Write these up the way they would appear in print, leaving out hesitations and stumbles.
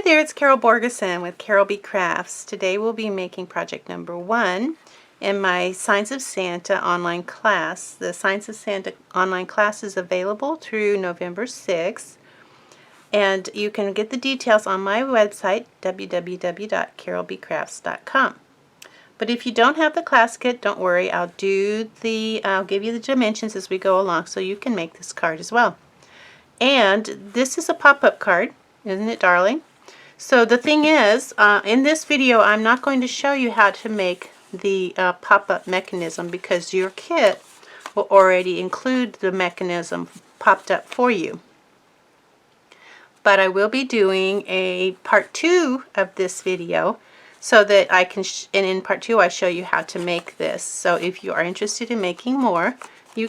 there, it's Carol Borgeson with Carol B Crafts. Today we'll be making project number 1 in my Signs of Santa online class. The Signs of Santa online class is available through November 6th, and you can get the details on my website, www.carolbcrafts.com. But if you don't have the class kit, don't worry. I'll give you the dimensions as we go along so you can make this card as well. And this is a pop-up card, isn't it, darling? So the thing is, in this video I'm not going to show you how to make the pop-up mechanism because your kit will already include the mechanism popped up for you. But I will be doing a part 2 of this video so that I can, and in part 2 I show you how to make this. So if you are interested in making more, you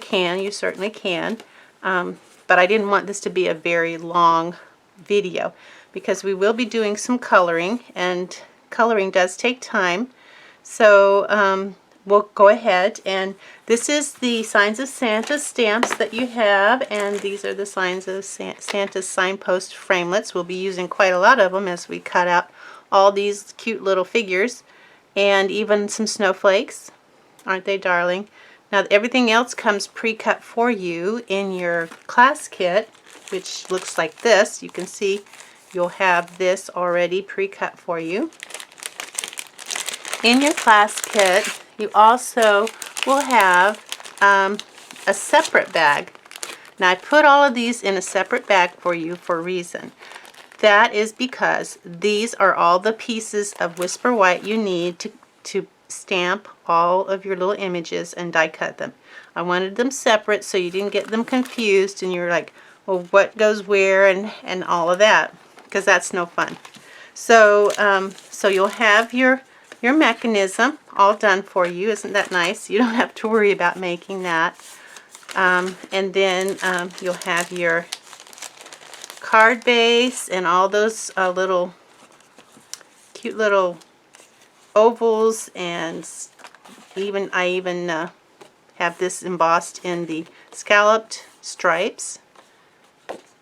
certainly can. But I didn't want this to be a very long video because we will be doing some coloring, and coloring does take time. So we'll go ahead, and this is the Signs of Santa stamps that you have, and these are the Signs of Santa signpost framelits. We'll be using quite a lot of them as we cut out all these cute little figures, and even some snowflakes. Aren't they darling? Now everything else comes pre-cut for you in your class kit, which looks like this. You can see you'll have this already pre-cut for you. In your class kit, you also will have a separate bag. Now I put all of these in a separate bag for you for a reason. That is because these are all the pieces of Whisper White you need to stamp all of your little images and die cut them. I wanted them separate so you didn't get them confused and you're like, well, what goes where and all of that, because that's no fun. So so you'll have your mechanism all done for you. Isn't that nice? You don't have to worry about making that. And then you'll have your card base and all those little cute little ovals, and I even have this embossed in the scalloped stripes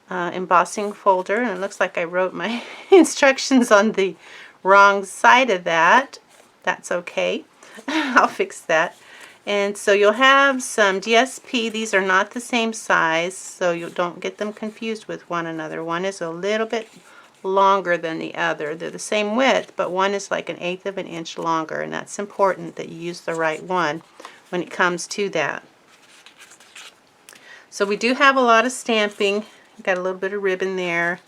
embossing folder, and it looks like I wrote my instructions on the wrong side of that. That's okay. I'll fix that. And so you'll have some DSP. These are not the same size, so you don't get them confused with one another. One is a little bit longer than the other. They're the same width, but one is like 1/8 of an inch longer, and that's important that you use the right one when it comes to that. So we do have a lot of stamping. Got a little bit of ribbon there,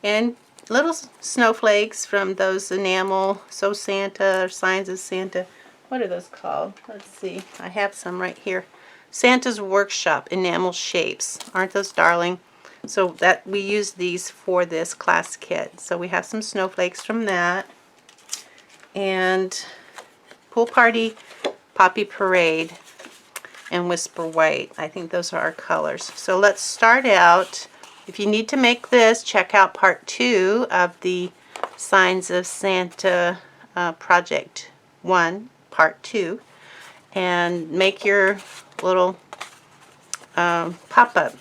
and little snowflakes from those enamel So Santa or Signs of Santa. What are those called? Let's see. I have some right here. Santa's Workshop enamel shapes. Aren't those darling? So that we use these for this class kit. So we have some snowflakes from that, and Pool Party, Poppy Parade, and Whisper White. I think those are our colors. So let's start out. If you need to make this, check out part 2 of the Signs of Santa project 1, part 2, and make your little pop-up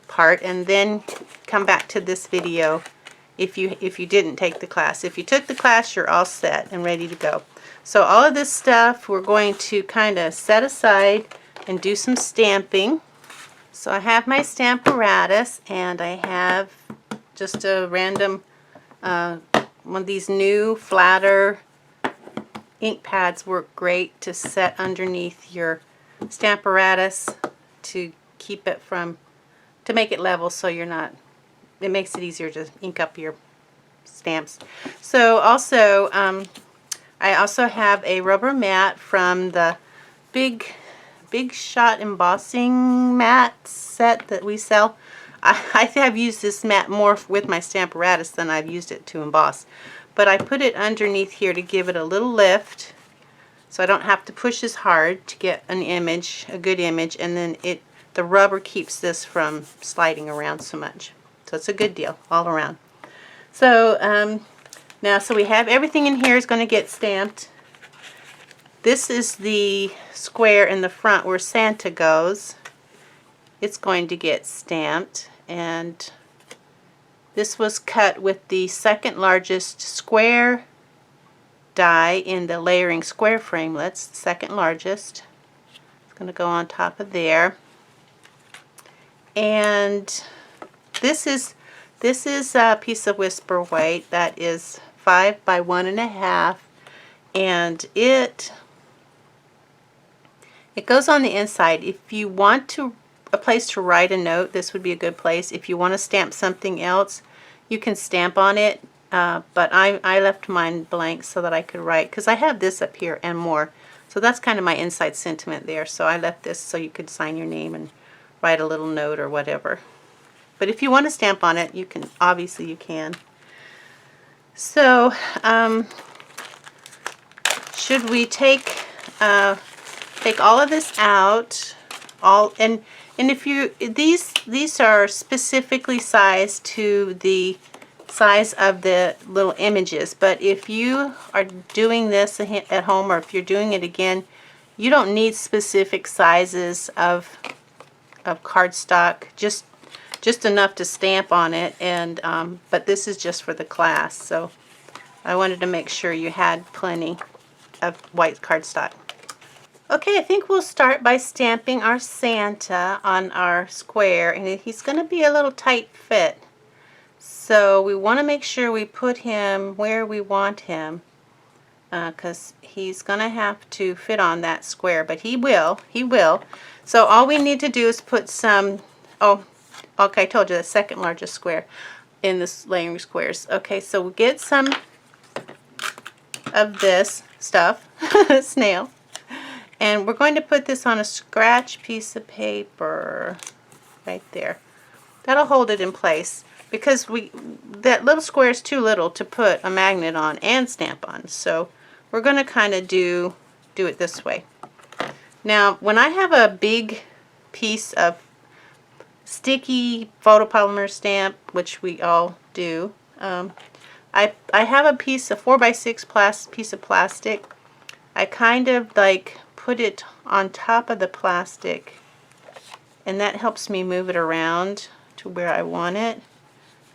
part, and then come back to this video if you didn't take the class. If you took the class, you're all set and ready to go. So all of this stuff we're going to kind of set aside and do some stamping. So I have my Stamparatus, and I have just a random one of these new flatter ink pads. Work great to set underneath your Stamparatus to keep it to make it level, so you're not, it makes it easier to ink up your stamps. So also I also have a rubber mat from the Big Shot embossing mat set that we sell. I have used this mat more with my Stamparatus than I've used it to emboss, but I put it underneath here to give it a little lift so I don't have to push as hard to get an image, a good image, and then the rubber keeps this from sliding around so much. So it's a good deal all around. So now, so we have everything in here is going to get stamped. This is the square in the front where Santa goes. It's going to get stamped, and This was cut with the second largest square die in the layering square framelits, second largest. It's going to go on top of there. And this is a piece of Whisper White that is 5 by 1.5, and it goes on the inside. If you want a place to write a note, this would be a good place. If you want to stamp something else, you can stamp on it, but I left mine blank so that I could write, because I have this up here and more. So that's kind of my inside sentiment there. So I left this so you could sign your name and write a little note or whatever. But if you want to stamp on it, you can, obviously you can. So should we take all of this out? And if you, these are specifically sized to the size of the little images, but if you are doing this at home, or if you're doing it again, you don't need specific sizes of cardstock, just enough to stamp on it. And but this is just for the class, so I wanted to make sure you had plenty of white cardstock. Okay, I think we'll start by stamping our Santa on our square, and he's going to be a little tight fit. So we want to make sure we put him where we want him, because he's going to have to fit on that square, but he will. So all we need to do is put some, oh, okay, I told you the second largest square in this layering squares. Okay, so we'll get some of this stuff, snail, and we're going to put this on a scratch piece of paper right there. That'll hold it in place, because that little square is too little to put a magnet on and stamp on. So we're going to kind of do it this way. Now, when I have a big piece of sticky photopolymer stamp, which we all do, I have a piece of 4x6 piece of plastic. I kind of like put it on top of the plastic, and that helps me move it around to where I want it.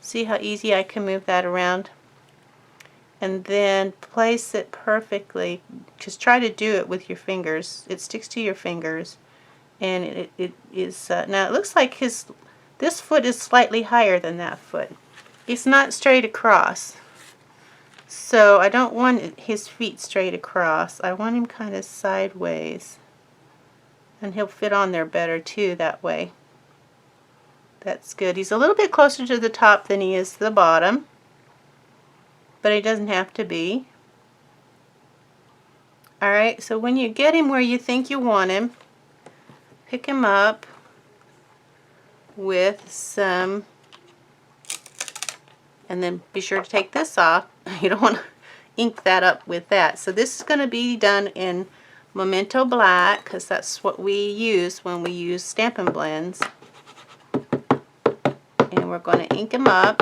See how easy I can move that around? And then place it perfectly. Just try to do it with your fingers. It sticks to your fingers. And it is, now it looks like this foot is slightly higher than that foot. It's not straight across. So I don't want his feet straight across. I want him kind of sideways. And he'll fit on there better too that way. That's good. He's a little bit closer to the top than he is to the bottom, but he doesn't have to be. Alright, so when you get him where you think you want him, pick him up with some, and then be sure to take this off. You don't want to ink that up with that. So this is going to be done in Memento Black, because that's what we use when we use Stampin' Blends. And we're going to ink him up.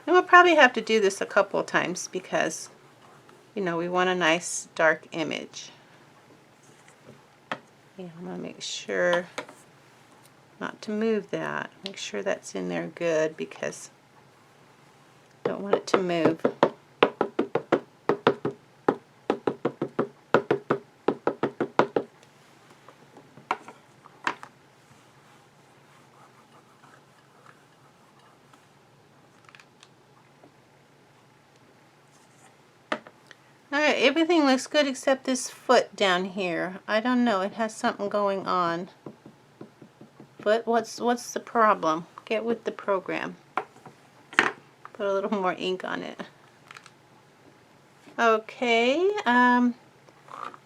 And we'll probably have to do this a couple of times, because, you know, we want a nice dark image. Yeah, I'm going to make sure not to move that. Make sure that's in there good, because I don't want it to move. Alright, everything looks good except this foot down here. I don't know, it has something going on. But what's the problem? Get with the program. Put a little more ink on it. Okay, and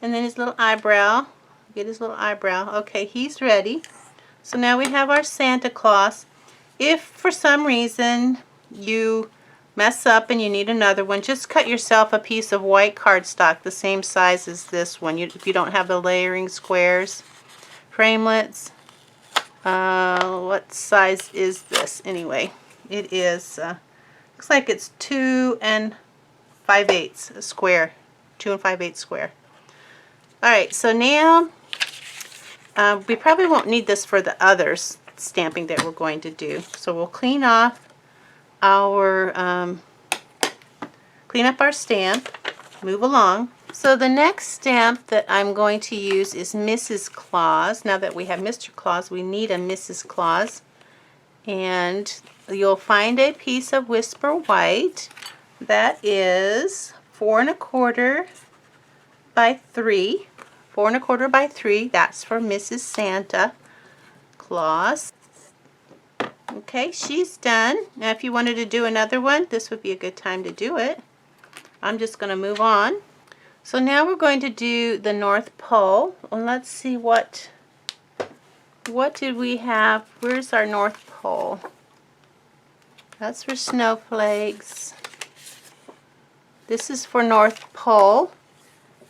then his little eyebrow. Get his little eyebrow. Okay, he's ready. So now we have our Santa Claus. If for some reason you mess up and you need another one, just cut yourself a piece of white cardstock the same size as this one. If you don't have the layering squares, framelits. What size is this anyway? It is, looks like it's 2 5/8 square. 2 5/8 square. Alright, so now We probably won't need this for the other stamping that we're going to do. So we'll clean off our, clean up our stamp, move along. So the next stamp that I'm going to use is Mrs. Claus. Now that we have Mr. Claus, we need a Mrs. Claus. And you'll find a piece of Whisper White that is 4 1/4 by 3. 4 1/4 by 3. That's for Mrs. Santa Claus. Okay, she's done. Now if you wanted to do another one, this would be a good time to do it. I'm just going to move on. So now we're going to do the North Pole. Well, let's see what did we have? Where's our North Pole? That's for snowflakes. This is for North Pole.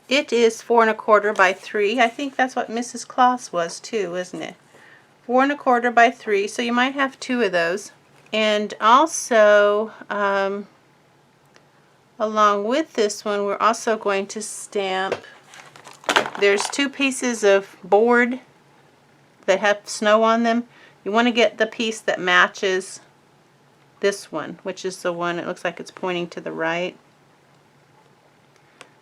It is 4 1/4 by 3. I think that's what Mrs. Claus was too, isn't it? 4 1/4 by 3. So you might have 2 of those. And also, along with this one, we're also going to stamp. There's 2 pieces of board that have snow on them. You want to get the piece that matches this one, which is the one, it looks like it's pointing to the right.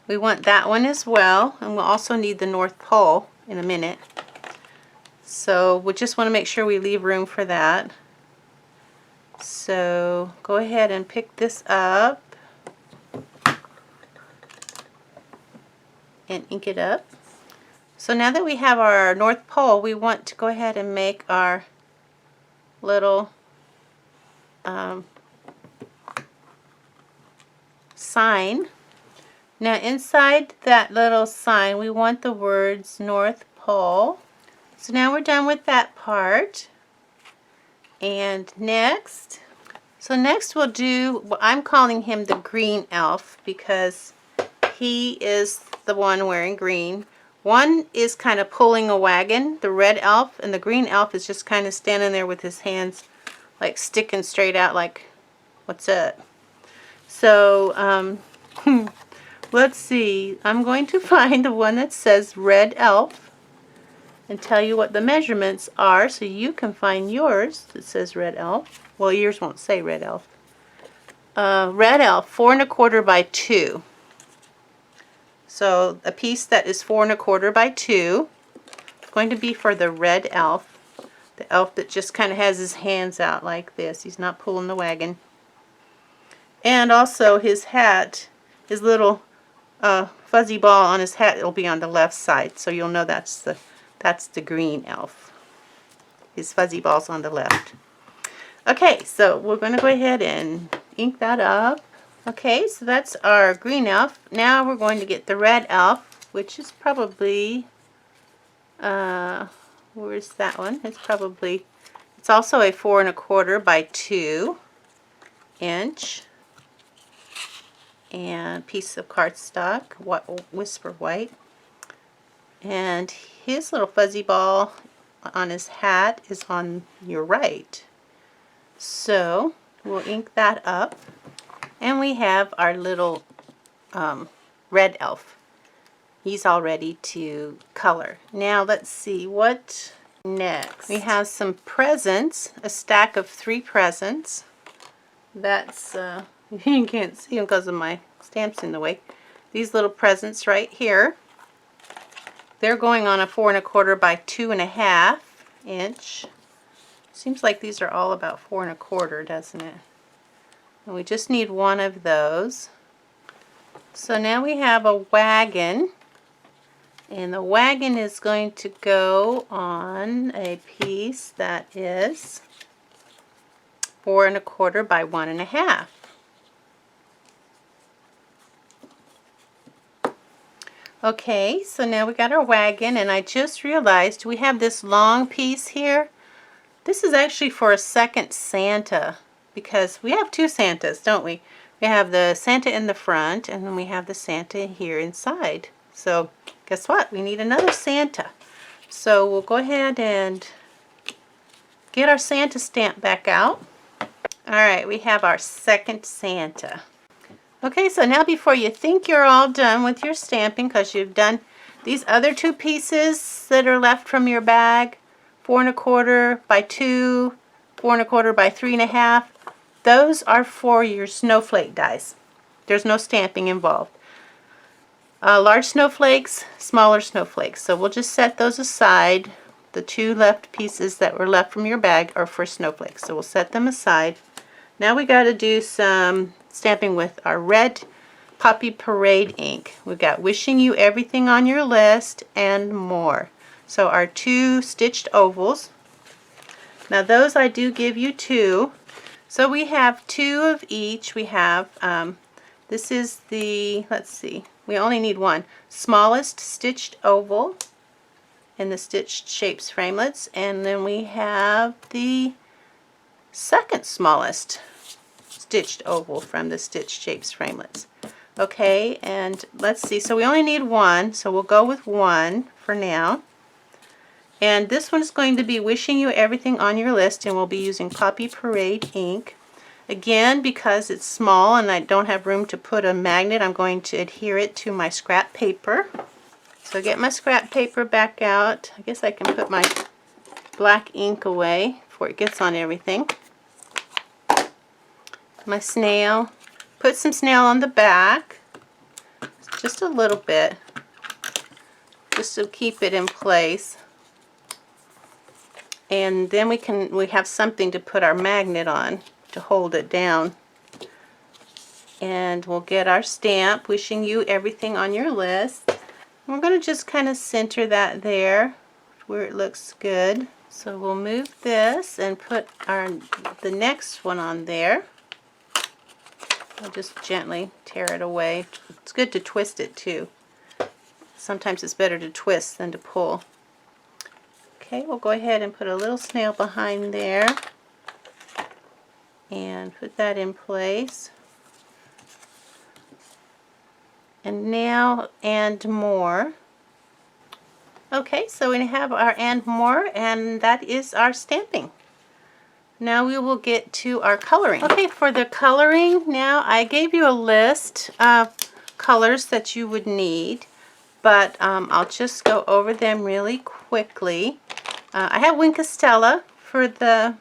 We want that one as well, and we'll also need the North Pole in a minute. So we just want to make sure we leave room for that. So go ahead and pick this up and ink it up. So now that we have our North Pole, we want to go ahead and make our little sign. Now inside that little sign, we want the words North Pole. So now we're done with that part. And next, we'll do, well, I'm calling him the green elf because he is the one wearing green. One is kind of pulling a wagon, the red elf, and the green elf is just kind of standing there with his hands like sticking straight out like, what's up? So, let's see. I'm going to find the one that says red elf and tell you what the measurements are so you can find yours that says red elf. Well, yours won't say red elf. Red elf, 4 1/4 by 2. So a piece that is 4 1/4 by 2 is going to be for the red elf. The elf that just kind of has his hands out like this. He's not pulling the wagon. And also his hat, his little fuzzy ball on his hat, will be on the left side. So you'll know that's the green elf. His fuzzy ball's on the left. Okay, so we're going to go ahead and ink that up. Okay, so that's our green elf. Now we're going to get the red elf, which is probably, where's that one? It's also a 4 1/4 by 2 inch. And piece of cardstock, Whisper White. And his little fuzzy ball on his hat is on your right. So we'll ink that up. And we have our little red elf. He's all ready to color. Now let's see what next. We have some presents, a stack of 3 presents. That's, you can't see them because of my stamps in the way. These little presents right here. They're going on a 4 1/4 by 2 1/2 inch. Seems like these are all about 4 1/4, doesn't it? And we just need one of those. So now we have a wagon, and the wagon is going to go on a piece that is 4 1/4 by 1 1/2. Okay, so now we got our wagon, and I just realized we have this long piece here. This is actually for a second Santa, because we have 2 Santas, don't we? We have the Santa in the front, and then we have the Santa here inside. So guess what? We need another Santa. So we'll go ahead and get our Santa stamp back out. Alright, we have our second Santa. Okay, so now before you think you're all done with your stamping, because you've done These other two pieces that are left from your bag, 4 1/4 by 2, 4 1/4 by 3 1/2, those are for your snowflake dies. There's no stamping involved. Large snowflakes, smaller snowflakes. So we'll just set those aside. The two left pieces that were left from your bag are for snowflakes. So we'll set them aside. Now we got to do some stamping with our red Poppy Parade ink. We've got Wishing You Everything on Your List and more. So our 2 stitched ovals. Now those I do give you 2. So we have 2 of each. We have, this is the, let's see, we only need 1. Smallest stitched oval in the Stitched Shapes framelits. And then we have the second smallest stitched oval from the Stitched Shapes framelits. Okay, and let's see, so we only need 1, so we'll go with 1 for now. And this one is going to be Wishing You Everything on Your List, and we'll be using Poppy Parade ink. Again, because it's small and I don't have room to put a magnet, I'm going to adhere it to my scrap paper. So get my scrap paper back out. I guess I can put my black ink away before it gets on everything. My snail. Put some snail on the back, just a little bit, just to keep it in place. And then we have something to put our magnet on to hold it down. And we'll get our stamp, Wishing You Everything on Your List. We're going to just kind of center that there where it looks good. So we'll move this and put the next one on there. I'll just gently tear it away. It's good to twist it too. Sometimes it's better to twist than to pull. Okay, we'll go ahead and put a little snail behind there and put that in place. And now, and more. Okay, so we have our and more, and that is our stamping. Now we will get to our coloring. Okay, for the coloring, now I gave you a list of colors that you would need, but I'll just go over them really quickly. I have Wink Stella for the,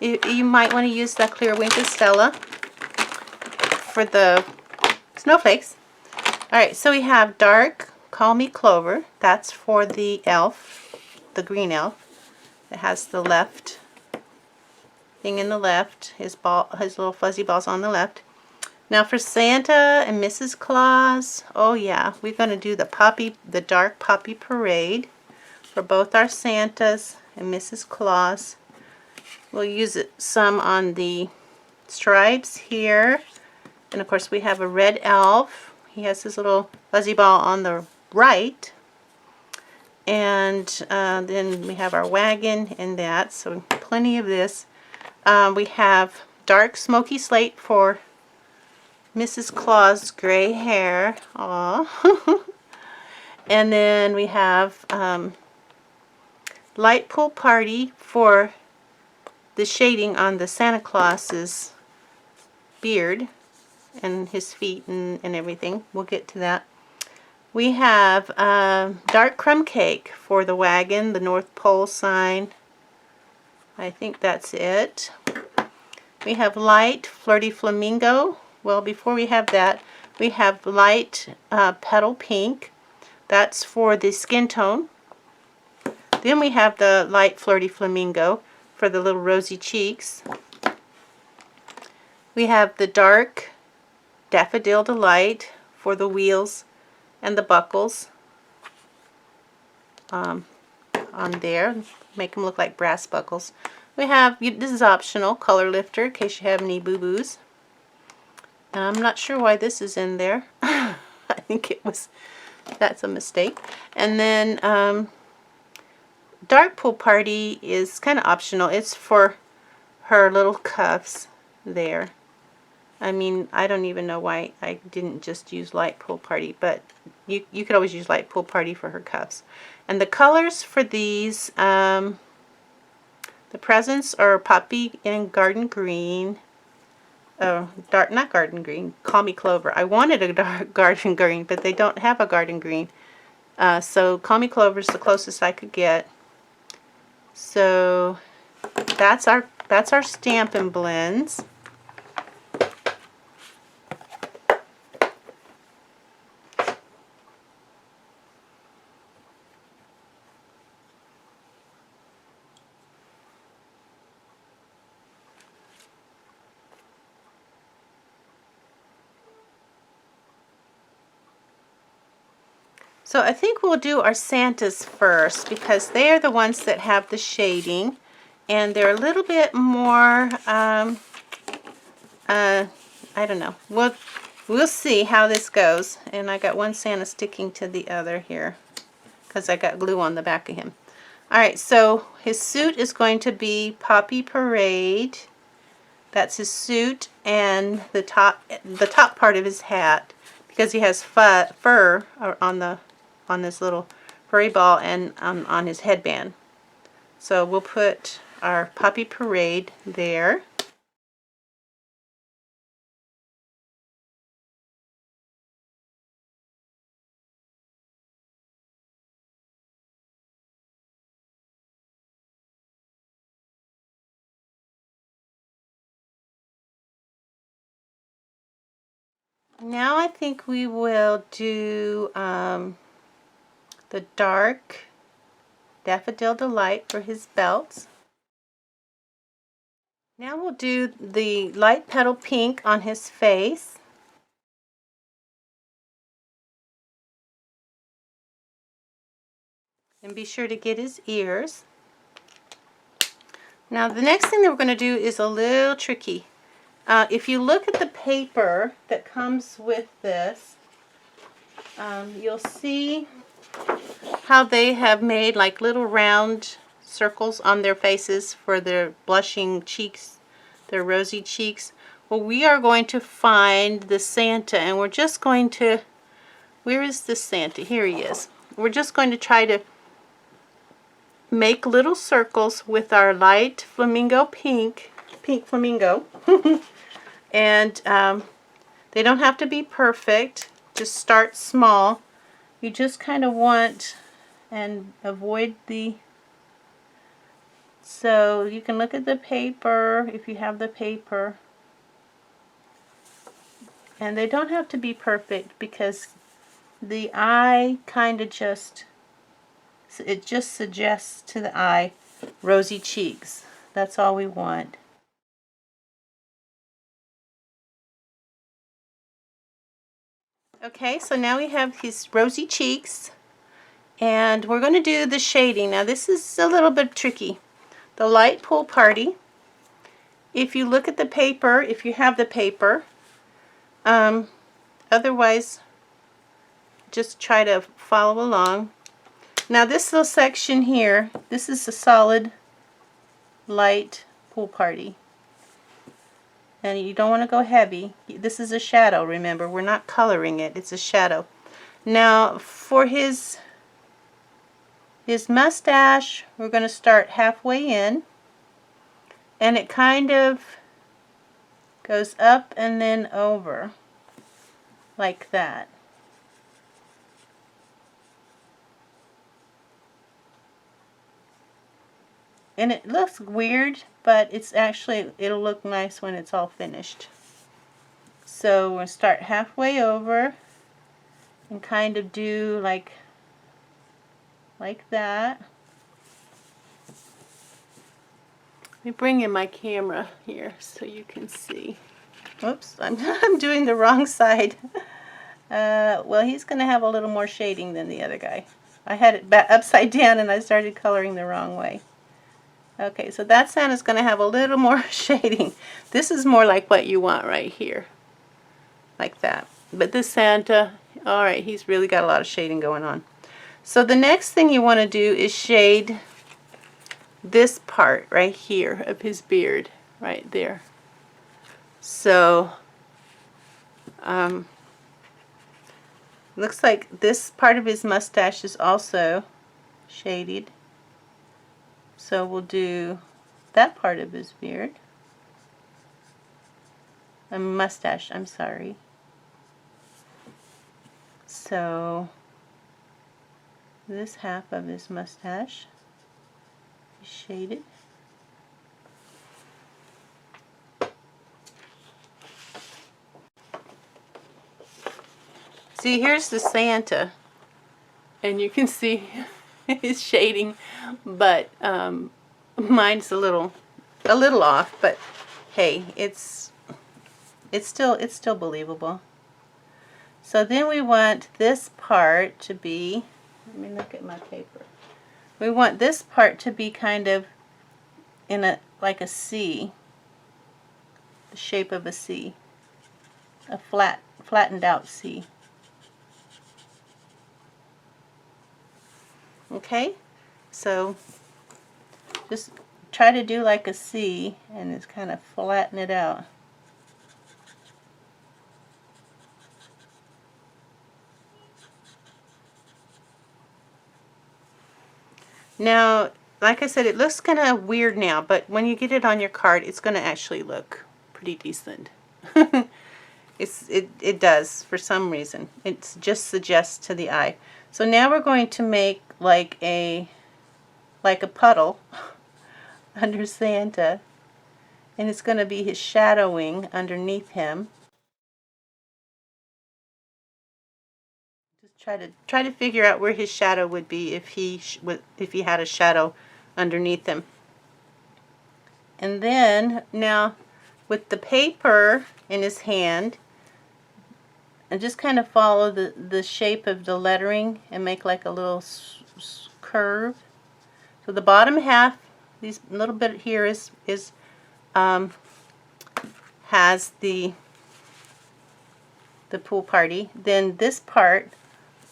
you might want to use that clear Wink Stella for the snowflakes. Alright, so we have dark Call Me Clover. That's for the elf, the green elf. It has the left thing in the left, his little fuzzy balls on the left. Now for Santa and Mrs. Claus, oh yeah, we're going to do the dark Poppy Parade for both our Santas and Mrs. Claus. We'll use some on the stripes here. And of course we have a red elf. He has his little fuzzy ball on the right. And then we have our wagon and that, so plenty of this. We have dark smoky slate for Mrs. Claus' gray hair. Aww. And then we have light pool party for the shading on the Santa Claus's beard and his feet and everything. We'll get to that. We have dark crumb cake for the wagon, the North Pole sign. I think that's it. We have light Flirty Flamingo. Well, before we have that, we have light petal pink. That's for the skin tone. Then we have the light Flirty Flamingo for the little rosy cheeks. We have the dark Daffodil Delight for the wheels and the buckles on there. Make them look like brass buckles. We have, this is optional, color lifter in case you have any boo-boos. And I'm not sure why this is in there. I think that's a mistake. And then dark pool party is kind of optional. It's for her little cuffs there. I mean, I don't even know why I didn't just use light pool party, but you could always use light pool party for her cuffs. And the colors for these, the presents are Poppy and Garden Green. Not Garden Green, Call Me Clover. I wanted a dark Garden Green, but they don't have a Garden Green. So Call Me Clover is the closest I could get. So that's our Stampin' Blends. So I think we'll do our Santas first because they are the ones that have the shading, and they're a little bit more, I don't know. We'll see how this goes. And I got one Santa sticking to the other here because I got glue on the back of him. Alright, so his suit is going to be Poppy Parade. That's his suit, and the top part of his hat, because he has fur on this little furry ball and on his headband. So we'll put our Poppy Parade there. Now I think we will do the dark Daffodil Delight for his belts. Now we'll do the light petal pink on his face. And be sure to get his ears. Now the next thing that we're going to do is a little tricky. If you look at the paper that comes with this, you'll see how they have made like little round circles on their faces for their blushing cheeks, their rosy cheeks. Well, we are going to find the Santa, and we're just going to, where is the Santa? Here he is. We're just going to try to make little circles with our light flamingo pink flamingo. And they don't have to be perfect. Just start small. You just kind of want and avoid the, so you can look at the paper if you have the paper, and they don't have to be perfect because the eye kind of just, it just suggests to the eye rosy cheeks. That's all we want. Okay, so now we have his rosy cheeks, and we're going to do the shading. Now this is a little bit tricky. The light pool party, if you look at the paper, if you have the paper, otherwise just try to follow along. Now this little section here, this is a solid light pool party. And you don't want to go heavy. This is a shadow, remember. We're not coloring it. It's a shadow. Now for his mustache, we're going to start halfway in. And it kind of goes up and then over. Like that. And it looks weird, but it's actually, it'll look nice when it's all finished. So we'll start halfway over and kind of do like that. Let me bring in my camera here so you can see. Oops, I'm doing the wrong side. Well, he's going to have a little more shading than the other guy. I had it upside down and I started coloring the wrong way. Okay, so that Santa's going to have a little more shading. This is more like what you want right here. Like that. But this Santa, alright, he's really got a lot of shading going on. So the next thing you want to do is shade this part right here of his beard. Right there. So, looks like this part of his mustache is also shaded. So we'll do that part of his beard. A mustache, I'm sorry. So this half of his mustache is shaded. See, here's the Santa, and you can see his shading, but mine's a little off. But hey, it's still believable. So then we want this part to be, let me look at my paper. We want this part to be kind of in a, like a C, the shape of a C, a flattened out C. Okay, so just try to do like a C and just kind of flatten it out. Now, like I said, it looks kind of weird now, but when you get it on your card, it's going to actually look pretty decent. It does for some reason. It just suggests to the eye. So now we're going to make like a puddle under Santa, and it's going to be his shadowing underneath him. Just try to figure out where his shadow would be if he had a shadow underneath him. And then now with the paper in his hand, and just kind of follow the shape of the lettering and make like a little curve. So the bottom half, these little bit here has the pool party. Then this part,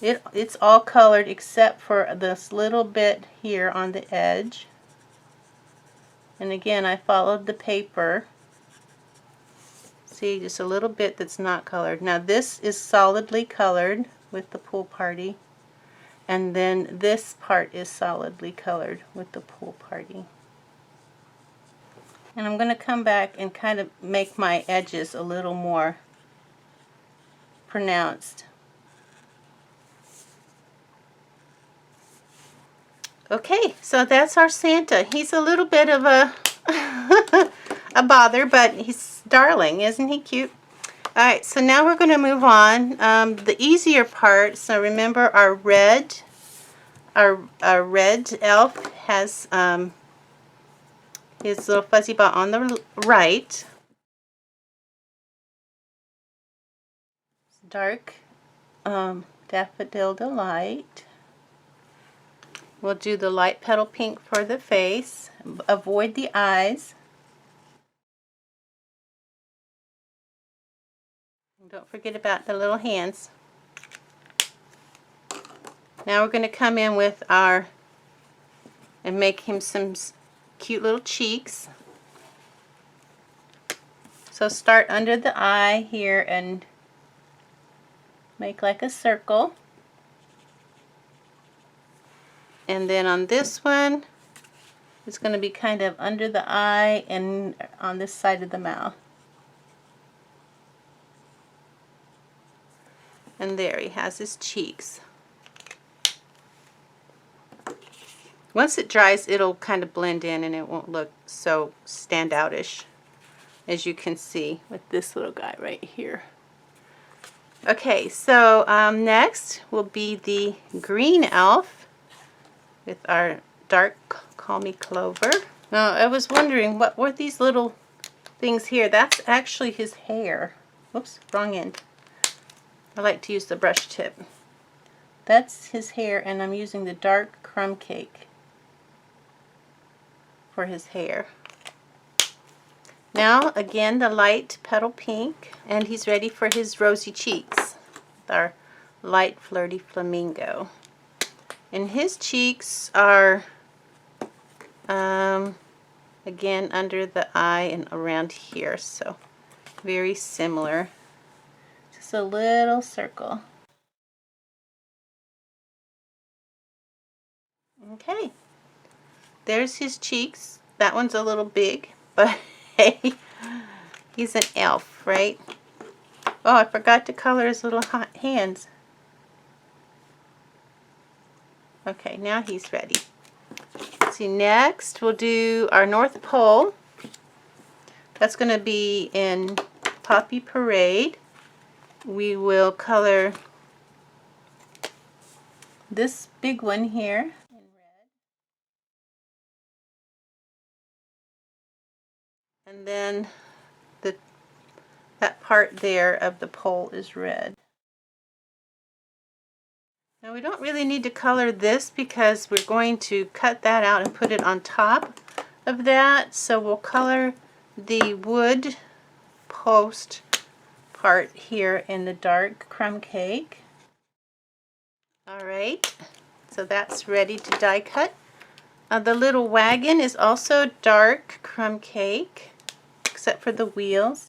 it's all colored except for this little bit here on the edge. And again, I followed the paper. See, just a little bit that's not colored. Now this is solidly colored with the pool party. And then this part is solidly colored with the pool party. And I'm going to come back and kind of make my edges a little more pronounced. Okay, so that's our Santa. He's a little bit of a a bother, but he's darling. Isn't he cute? Alright, so now we're going to move on. The easier part, so remember our red elf has his little fuzzy ball on the right. Dark Daffodil Delight. We'll do the light petal pink for the face. Avoid the eyes. And don't forget about the little hands. Now we're going to come in with and make him some cute little cheeks. So start under the eye here and make like a circle. And then on this one, it's going to be kind of under the eye and on this side of the mouth. And there, he has his cheeks. Once it dries, it'll kind of blend in and it won't look so standoutish, as you can see with this little guy right here. Okay, so next will be the green elf with our dark Call Me Clover. Now, I was wondering, what were these little things here? That's actually his hair. Whoops, wrong end. I like to use the brush tip. That's his hair, and I'm using the dark crumb cake for his hair. Now, again, the light petal pink, and he's ready for his rosy cheeks with our light flirty flamingo. And his cheeks are, again, under the eye and around here, so very similar. Just a little circle. Okay, there's his cheeks. That one's a little big, but hey, he's an elf, right? Oh, I forgot to color his little hands. Okay, now he's ready. See, next we'll do our North Pole. That's going to be in Poppy Parade. We will color this big one here in red. And then that part there of the pole is red. Now we don't really need to color this because we're going to cut that out and put it on top of that. So we'll color the wood post part here in the dark crumb cake. Alright, so that's ready to die cut. The little wagon is also dark crumb cake, except for the wheels.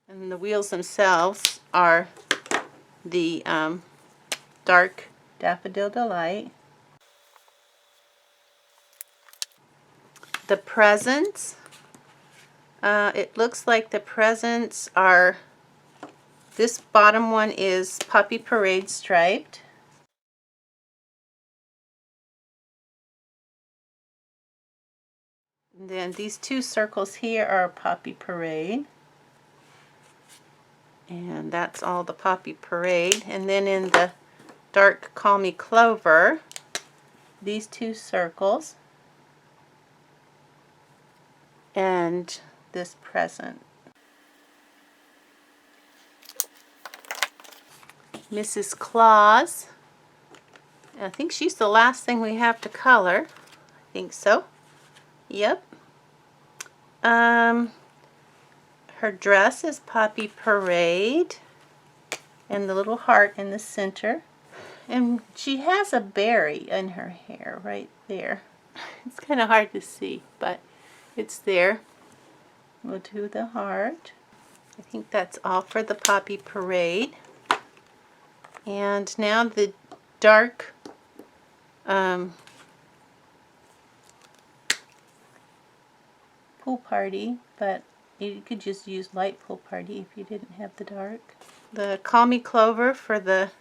And the wheels themselves are the dark Daffodil Delight. The presents, it looks like the presents are, this bottom one is Poppy Parade striped. And then these two circles here are Poppy Parade. And that's all the Poppy Parade. And then in the dark Call Me Clover, these two circles and this present. Mrs. Claus, I think she's the last thing we have to color. I think so. Yep. Her dress is Poppy Parade and the little heart in the center. And she has a berry in her hair right there. It's kind of hard to see, but it's there. We'll do the heart. I think that's all for the Poppy Parade. And now the dark pool party, but you could just use light pool party if you didn't have the dark. The Call Me Clover for the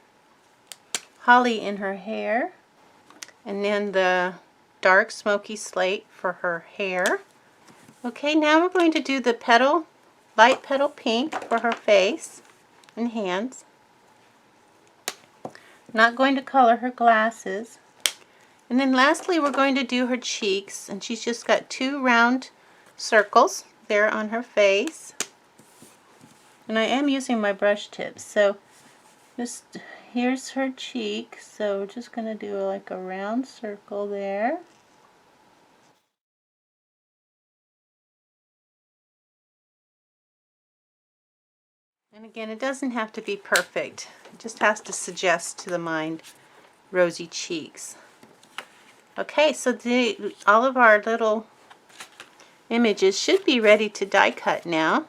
holly in her hair. And then the dark smoky slate for her hair. Okay, now we're going to do the petal, light petal pink for her face and hands. Not going to color her glasses. And then lastly we're going to do her cheeks, and she's just got two round circles there on her face. And I am using my brush tips, so just here's her cheek, so we're just going to do like a round circle there. And again, it doesn't have to be perfect. It just has to suggest to the mind rosy cheeks. Okay, so all of our little images should be ready to die cut now.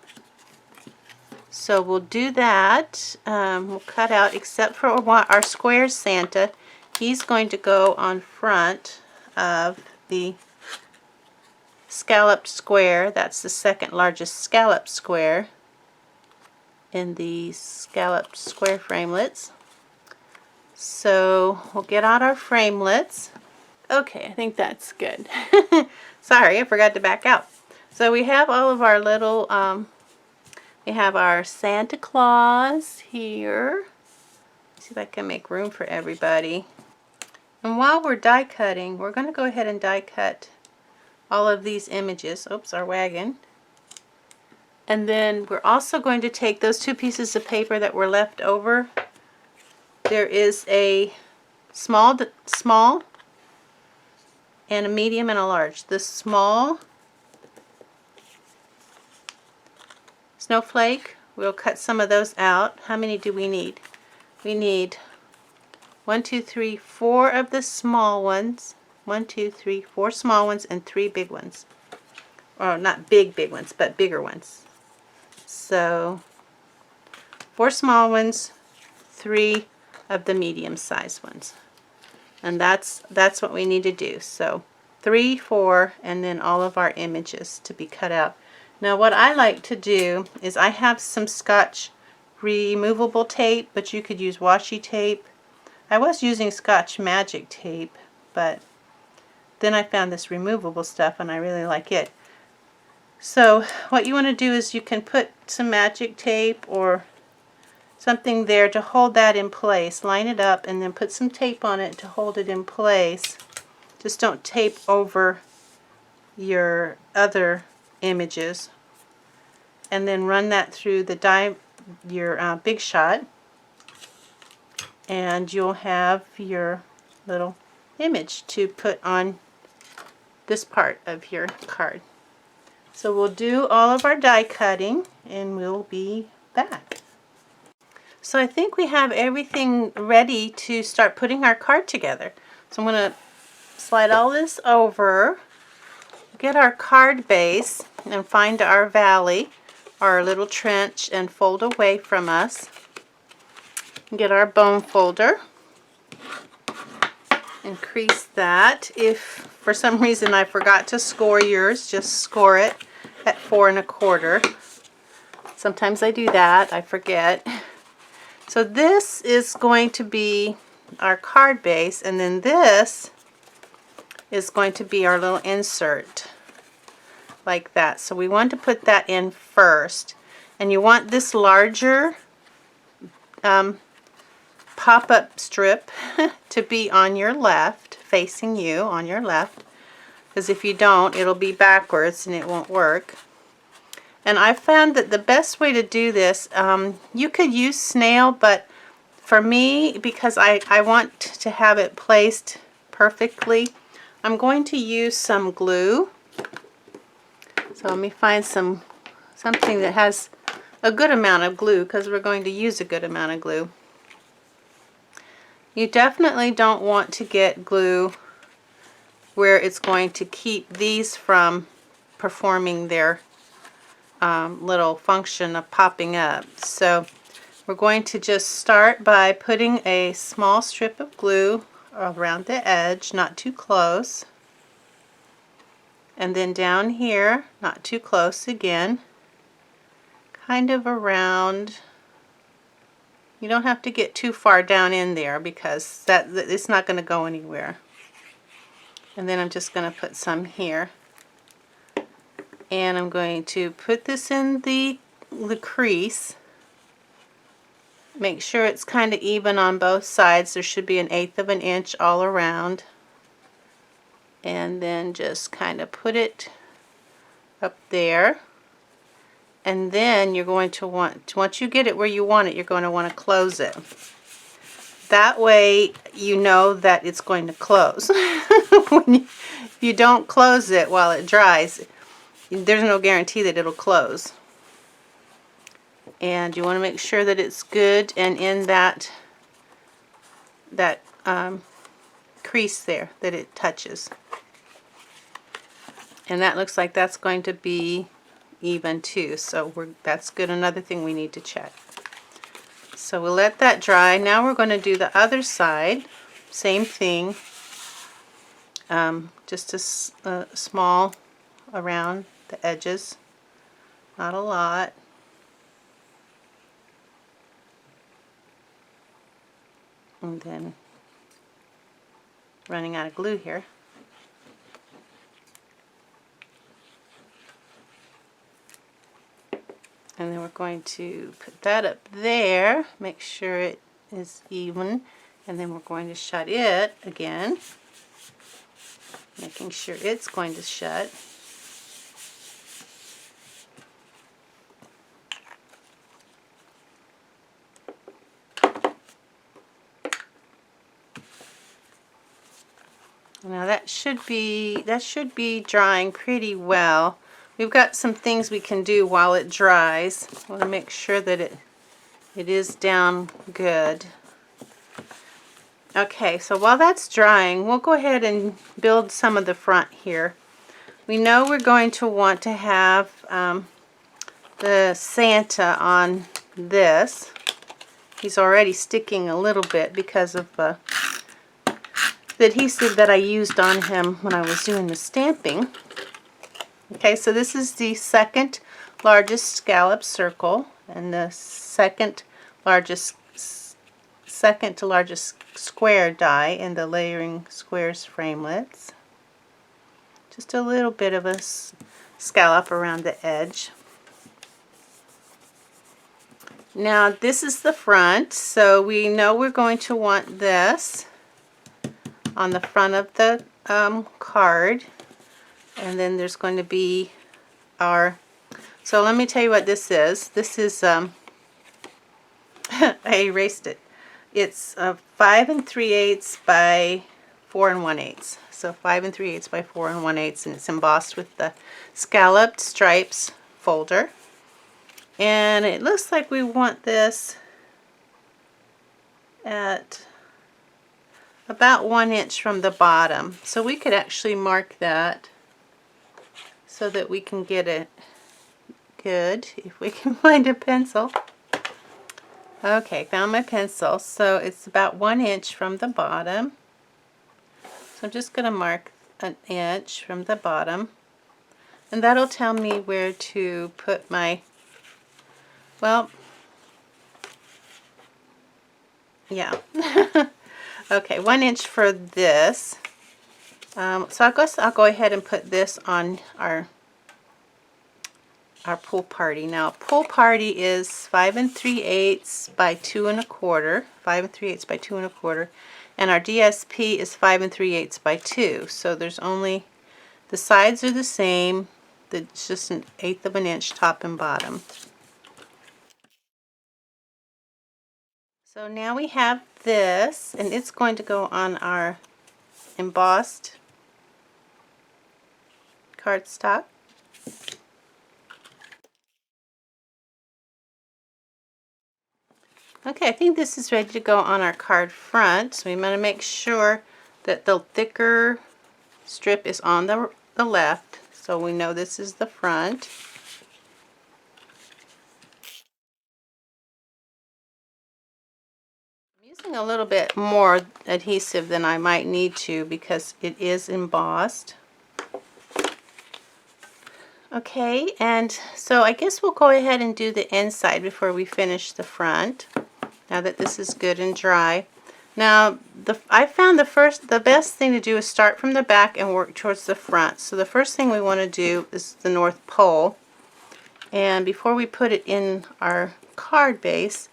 So we'll do that. We'll cut out, except for our square Santa. He's going to go on front of the scalloped square. That's the second largest scalloped square in the scalloped square framelits. So we'll get out our framelits. Okay, I think that's good. Sorry, I forgot to back out. So we have all of our little, we have our Santa Claus here. Let's see if I can make room for everybody. And while we're die cutting, we're going to go ahead and die cut all of these images. Oops, our wagon. And then we're also going to take those two pieces of paper that were left over. There is a small and a medium and a large. The small snowflake, we'll cut some of those out. How many do we need? We need 1, 2, 3, 4 of the small ones. 1, 2, 3, 4 small ones and 3 big ones. Or not big ones, but bigger ones. So 4 small ones, 3 of the medium sized ones. And that's what we need to do. So 3, 4, and then all of our images to be cut out. Now what I like to do is I have some Scotch removable tape, but you could use washi tape. I was using Scotch Magic tape, but then I found this removable stuff and I really like it. So what you want to do is you can put some magic tape or something there to hold that in place. Line it up and then put some tape on it to hold it in place. Just don't tape over your other images. And then run that through the your Big Shot, and you'll have your little image to put on this part of your card. So we'll do all of our die cutting and we'll be back. So I think we have everything ready to start putting our card together. So I'm going to slide all this over, get our card base, and find our valley, our little trench, and fold away from us. Get our bone folder, increase that. If for some reason I forgot to score yours, just score it at 4 1/4. Sometimes I do that, I forget. So this is going to be our card base, and then this is going to be our little insert, like that. So we want to put that in first, and you want this larger pop-up strip to be on your left, facing you on your left, because if you don't, it'll be backwards and it won't work. And I found that the best way to do this, you could use snail, but for me, because I want to have it placed perfectly, I'm going to use some glue. So let me find something that has a good amount of glue, because we're going to use a good amount of glue. You definitely don't want to get glue where it's going to keep these from performing their little function of popping up. So we're going to just start by putting a small strip of glue around the edge, not too close. And then down here, not too close again, kind of around. You don't have to get too far down in there because it's not going to go anywhere. And then I'm just going to put some here. And I'm going to put this in the crease. Make sure it's kind of even on both sides. There should be 1/8 of an inch all around. And then just kind of put it up there. And then you're going to want, once you get it where you want it, you're going to want to close it. That way you know that it's going to close. If you don't close it while it dries, there's no guarantee that it'll close. And you want to make sure that it's good and in that crease there that it touches. And that looks like that's going to be even too, so that's good. Another thing we need to check. So we'll let that dry. Now we're going to do the other side. Same thing, just a small around the edges, not a lot. And then running out of glue here. And then we're going to put that up there, make sure it is even, and then we're going to shut it again, making sure it's going to shut. Now that should be drying pretty well. We've got some things we can do while it dries. I want to make sure that it is down good. Okay, so while that's drying, we'll go ahead and build some of the front here. We know we're going to want to have the Santa on this. He's already sticking a little bit because of the adhesive that I used on him when I was doing the stamping. Okay, so this is the second largest scallop circle and the second largest, second to largest square die in the Layering Squares framelits. Just a little bit of a scallop around the edge. Now this is the front, so we know we're going to want this on the front of the card, and then there's going to be our, so let me tell you what this is. This is, I erased it. It's 5 3/8 by 4 1/8. So 5 3/8 by 4 1/8, and it's embossed with the scalloped stripes folder. And it looks like we want this at about 1 inch from the bottom. So we could actually mark that so that we can get it good if we can find a pencil. Okay, found my pencil. So it's about 1 inch from the bottom. So I'm just going to mark an inch from the bottom, and that'll tell me where to put my, well, yeah. Okay, 1 inch for this. So I guess I'll go ahead and put this on our pool party. Now, pool party is 5 3/8 by 2 1/4, 5 3/8 by 2 1/4, and our DSP is 5 3/8 by 2. So there's only, the sides are the same. It's just an 1/8 of an inch top and bottom. So now we have this, and it's going to go on our embossed cardstock. Okay, I think this is ready to go on our card front. So we want to make sure that the thicker strip is on the left, so we know this is the front. I'm using a little bit more adhesive than I might need to because it is embossed. Okay, and so I guess we'll go ahead and do the inside before we finish the front, now that this is good and dry. Now, I found the best thing to do is start from the back and work towards the front. So the first thing we want to do is the North Pole. And before we put it in our card base,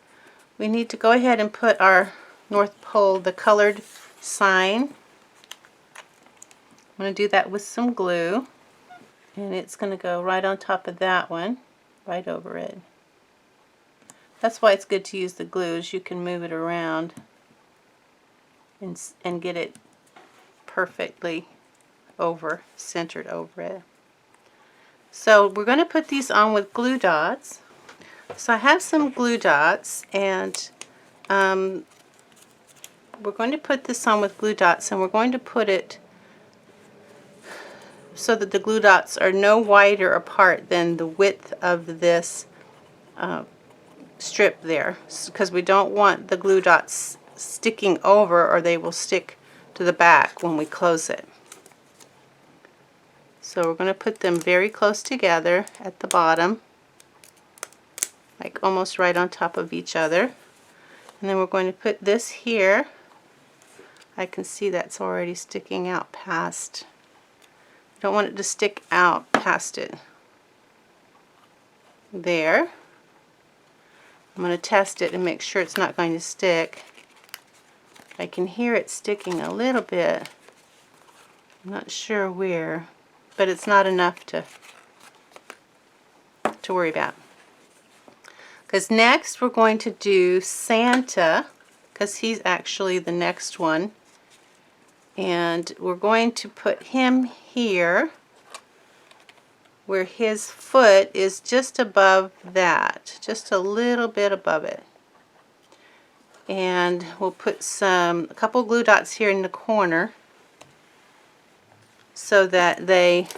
we need to go ahead and put our North Pole, the colored sign. I'm going to do that with some glue. And it's going to go right on top of that one, right over it. That's why it's good to use the glue, is you can move it around and get it perfectly centered over it. So we're going to put these on with glue dots. So I have some glue dots, and we're going to put this on with glue dots, and we're going to put it so that the glue dots are no wider apart than the width of this strip there, because we don't want the glue dots sticking over, or they will stick to the back when we close it. So we're going to put them very close together at the bottom, like almost right on top of each other. And then we're going to put this here. I can see that's already sticking out past. I don't want it to stick out past it. There. I'm going to test it and make sure it's not going to stick. I can hear it sticking a little bit. I'm not sure where, but it's not enough to worry about. Because next we're going to do Santa, because he's actually the next one. And we're going to put him here, where his foot is just above that, just a little bit above it. And we'll put a couple glue dots here in the corner so that they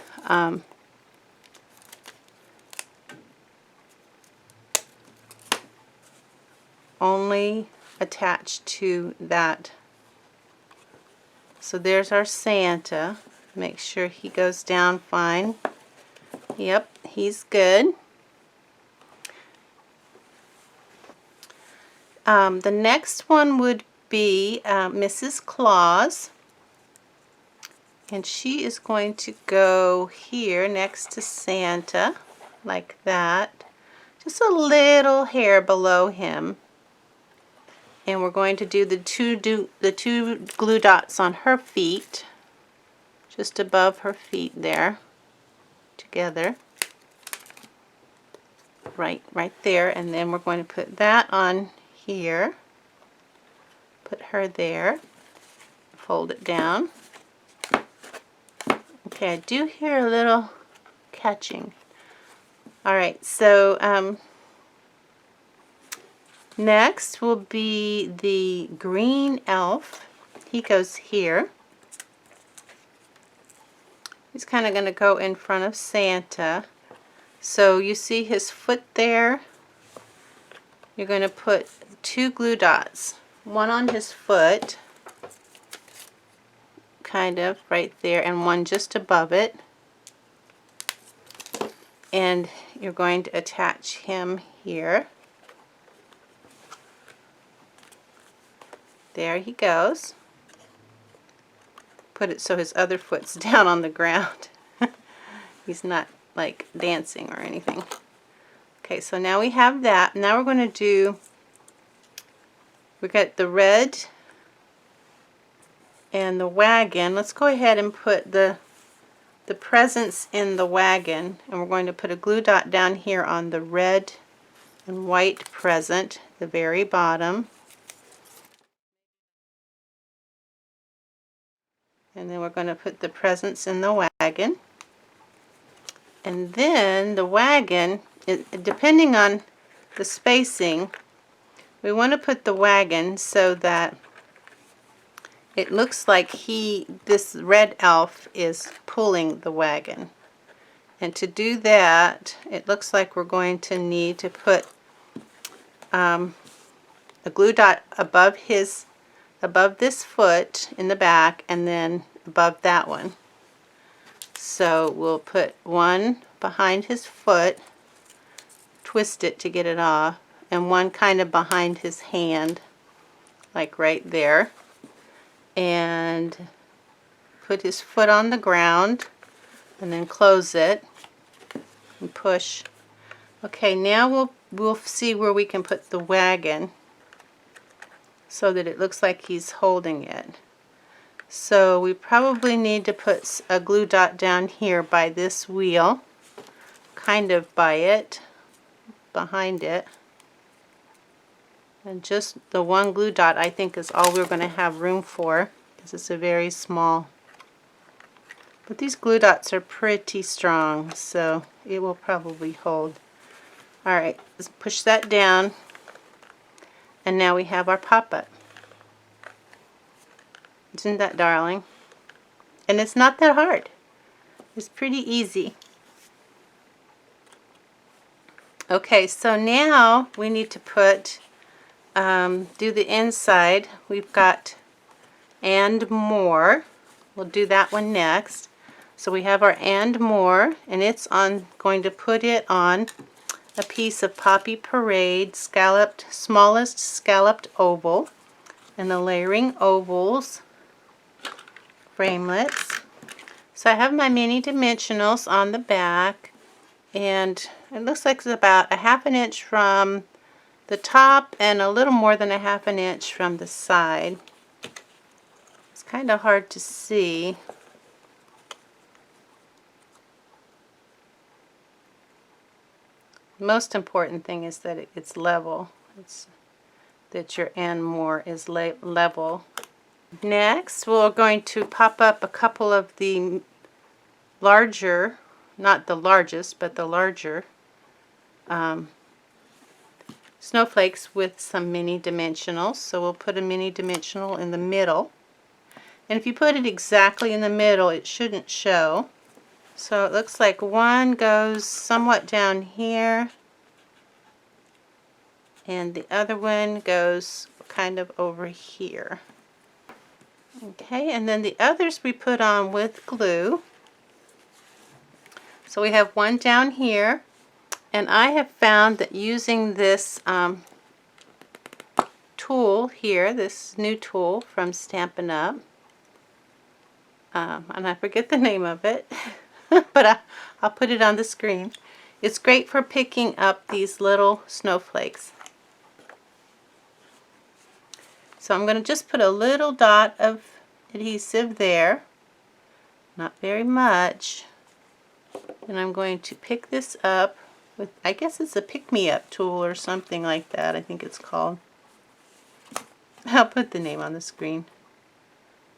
only attach to that. So there's our Santa. Make sure he goes down fine. Yep, he's good. The next one would be Mrs. Claus. And she is going to go here next to Santa, like that. Just a little hair below him. And we're going to do the two glue dots on her feet, just above her feet there, together. Right there. And then we're going to put that on here. Put her there. Fold it down. Okay, I do hear a little catching. Alright, so next will be the green elf. He goes here. He's kind of going to go in front of Santa. So you see his foot there? You're going to put two glue dots. One on his foot, kind of right there, and one just above it. And you're going to attach him here. There he goes. Put it so his other foot's down on the ground. He's not like dancing or anything. Okay, so now we have that. Now we're going to do, we got the red and the wagon. Let's go ahead and put the presents in the wagon, and we're going to put a glue dot down here on the red and white present, the very bottom. And then we're going to put the presents in the wagon. And then the wagon, depending on the spacing, we want to put the wagon so that it looks like this red elf is pulling the wagon. And to do that, it looks like we're going to need to put a glue dot above this foot in the back, and then above that one. So we'll put one behind his foot, twist it to get it off, and one kind of behind his hand, like right there. And put his foot on the ground, and then close it and push. Okay, now we'll see where we can put the wagon so that it looks like he's holding it. So we probably need to put a glue dot down here by this wheel, kind of by it, behind it. And just the one glue dot, I think, is all we're going to have room for, because it's a very small. But these glue dots are pretty strong, so it will probably hold. Alright, let's push that down. And now we have our pop-up. Isn't that darling? And it's not that hard. It's pretty easy. Okay, so now we need to put, do the inside. We've got and more. We'll do that one next. So we have our and more, and it's going to put it on a piece of Poppy Parade scalloped, smallest scalloped oval, and the layering ovals framelits. So I have my mini dimensionals on the back, and it looks like it's about a ½ inch from the top and a little more than a ½ inch from the side. It's kind of hard to see. The most important thing is that it's level. That your and more is level. Next, we're going to pop up a couple of the larger, not the largest, but the larger snowflakes with some mini dimensionals. So we'll put a mini dimensional in the middle. And if you put it exactly in the middle, it shouldn't show. So it looks like one goes somewhat down here, and the other one goes kind of over here. Okay, and then the others we put on with glue. So we have one down here, and I have found that using this tool here, this new tool from Stampin' Up. And I forget the name of it, but I'll put it on the screen. It's great for picking up these little snowflakes. So I'm going to just put a little dot of adhesive there, not very much, and I'm going to pick this up with, I guess it's a pick-me-up tool or something like that, I think it's called. I'll put the name on the screen.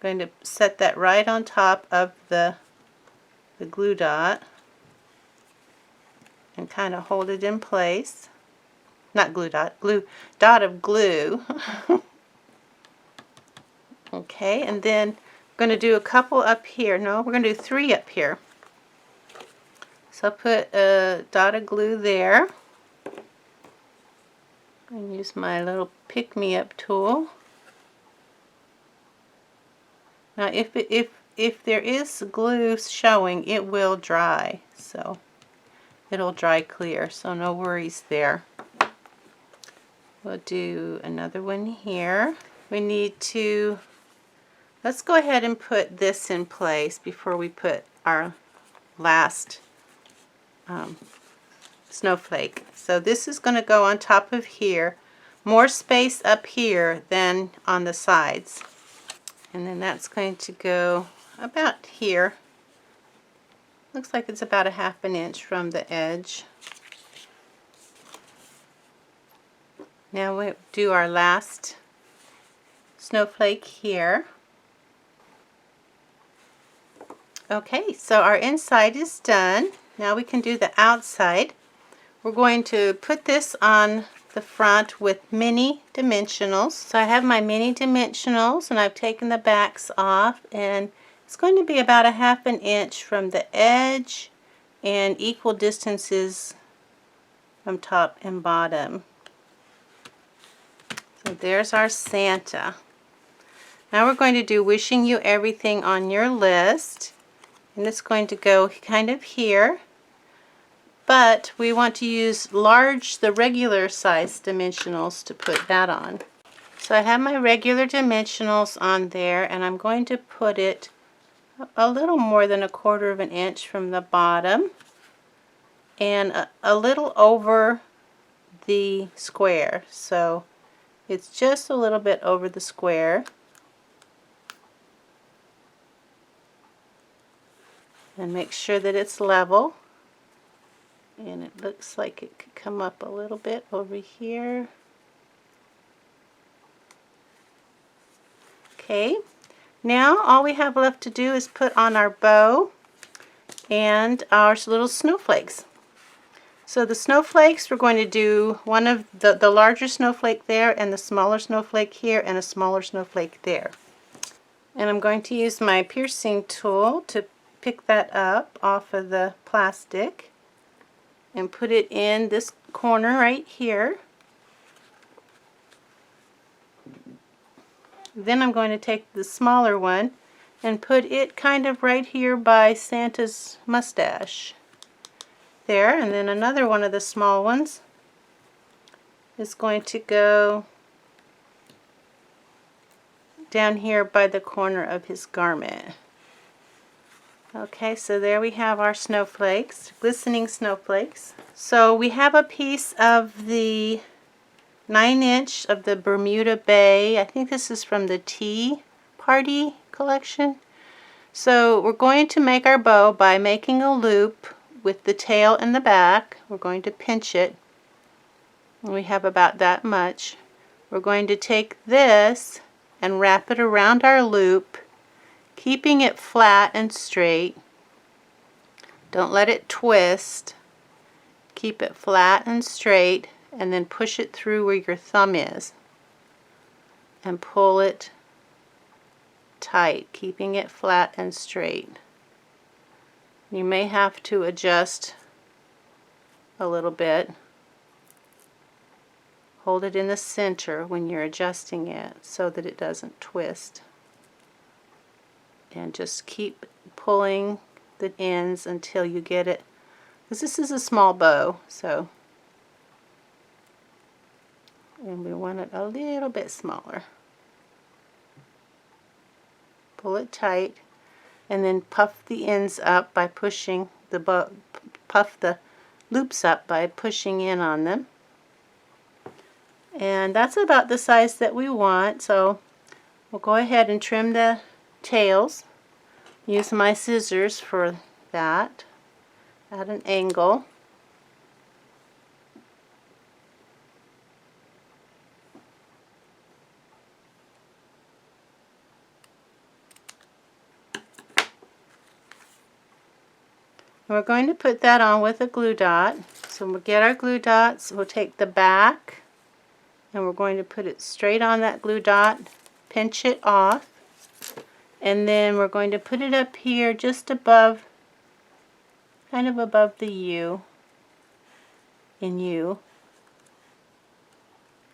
I'm going to set that right on top of the glue dot and kind of hold it in place. Not glue dot, dot of glue. Okay, and then I'm going to do a couple up here. No, we're going to do 3 up here. So I'll put a dot of glue there. And use my little pick-me-up tool. Now if there is glue showing, it will dry. So it'll dry clear, so no worries there. We'll do another one here. We need to, let's go ahead and put this in place before we put our last snowflake. So this is going to go on top of here. More space up here than on the sides. And then that's going to go about here. Looks like it's about a ½ inch from the edge. Now we'll do our last snowflake here. Okay, so our inside is done. Now we can do the outside. We're going to put this on the front with mini dimensionals. So I have my mini dimensionals and I've taken the backs off, and it's going to be about a ½ inch from the edge and equal distances from top and bottom. So there's our Santa. Now we're going to do wishing you everything on your list, and it's going to go kind of here, but we want to use the regular size dimensionals to put that on. So I have my regular dimensionals on there, and I'm going to put it a little more than a ½ inch from the bottom and a little over the square. So it's just a little bit over the square. And make sure that it's level. And it looks like it could come up a little bit over here. Okay, now all we have left to do is put on our bow and our little snowflakes. So the snowflakes, we're going to do one of the larger snowflake there and the smaller snowflake here and a smaller snowflake there. And I'm going to use my piercing tool to pick that up off of the plastic and put it in this corner right here. Then I'm going to take the smaller one and put it kind of right here by Santa's mustache. There, and then another one of the small ones is going to go down here by the corner of his garment. Okay, so there we have our snowflakes, glistening snowflakes. So we have a piece of the 9" of the Bermuda Bay. I think this is from the Tea Party collection. So we're going to make our bow by making a loop with the tail in the back. We're going to pinch it. And we have about that much. We're going to take this and wrap it around our loop, keeping it flat and straight. Don't let it twist. Keep it flat and straight, and then push it through where your thumb is and pull it tight, keeping it flat and straight. You may have to adjust a little bit. Hold it in the center when you're adjusting it so that it doesn't twist. And just keep pulling the ends until you get it, because this is a small bow, so And we want it a little bit smaller. Pull it tight, and then puff the ends up by pushing puff the loops up by pushing in on them. And that's about the size that we want, so we'll go ahead and trim the tails. Use my scissors for that at an angle. We're going to put that on with a glue dot. So we'll get our glue dots, we'll take the back, and we're going to put it straight on that glue dot, pinch it off, and then we're going to put it up here just above, kind of above the U, in U.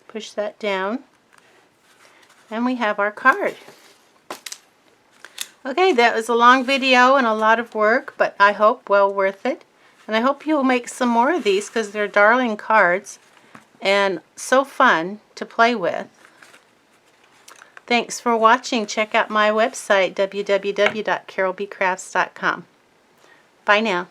Push that down, and we have our card. Okay, that was a long video and a lot of work, but I hope well worth it. And I hope you'll make some more of these because they're darling cards and so fun to play with. Thanks for watching. Check out my website, www.carolbcrafts.com. Bye now.